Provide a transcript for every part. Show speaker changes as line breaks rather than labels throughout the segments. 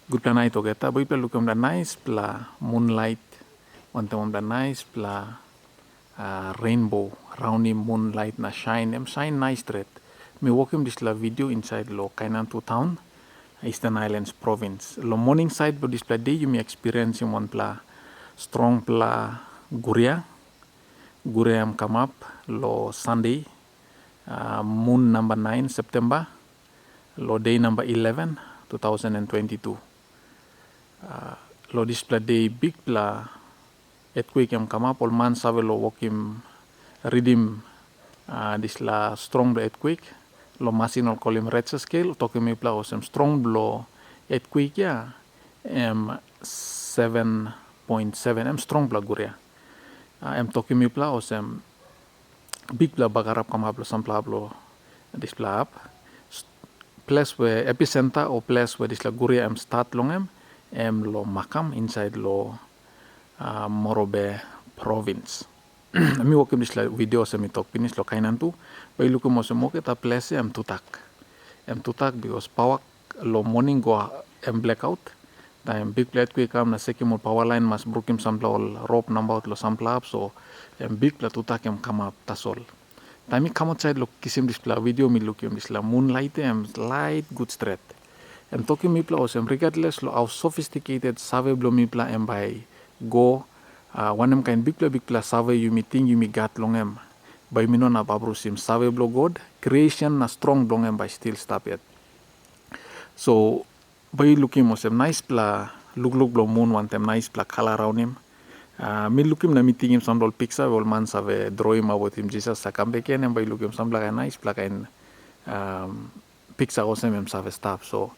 good plan night ogeta boy pla lukum da nice pla moonlight one time da nice pla rainbow roundy moonlight na shine nice thread me walk this la video inside lo Kainantu town Eastern Islands province lo morning side bo display day you may experience in one pla strong pla guria am come up lo Sunday moon number 9 September lo day number 11 2022 lo display day big pla earthquake am come up all man save lo walkim redeem this la strong the earthquake lo masin ol call him Richter scale toke me pla osem strong blow earthquake ya 7.7 strong pla guria toke me pla osem big pla bagarap come up lo sampla lo this pla up place where epicenter or place where this la guria start long lo makam inside lo Morobe province. Mi wokim this la video sa mi Tok Pisin lo Kainantu. Bay lukum mo sa ta place tutak. Tutak because power lo morning go blackout. Time big plate quick kam na seki mo power line mas brukim sampla ol rope number lo sampla up so big pla tutak come up tasol. Time come outside lo kisim this la video mi lukim this la moonlight light good straight. Talking mi pla osem regardless lo how sophisticated save blo mi pla by go one kind big pla save you mi ting you mi gat long by mi no na babrusim save blo god creation na strong long by still stop yet so by looking osem nice pla look blo moon one time nice pla color around him mi looking na mi ting him some picture all man save draw him about him Jesus sa kambeken by looking some pla nice pla kind picture osem save stop so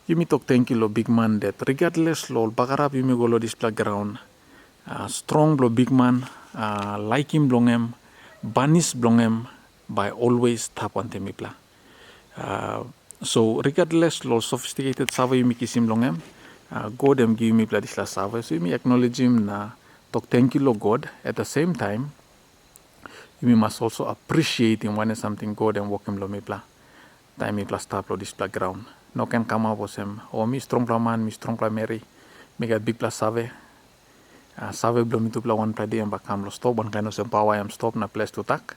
you me talk thank you lo big man that regardless lo bagarap you me go lo this ground strong lo big man like him blongem banis blongem by always tap on temipla so regardless lo sophisticated save you me kisim blongem God em give me pla this la save so you me acknowledge him na talk thank you lo God at the same time you must also appreciate him when something God and walk him lo me pla time me pla stop lo this ground no can come up with him mi strong pla man mi strong pla Mary me got big pla save save belum itu pla one pla day ba kam lo stop one kind of sem power am stop na place to tak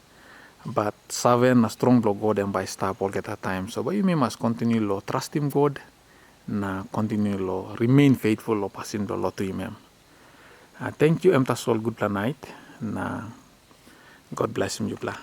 but save na strong blow God and by stop all get that time so but you must continue lo trust him God na continue lo remain faithful lo pasin lo to him thank you tasol good pla night na God bless him you pla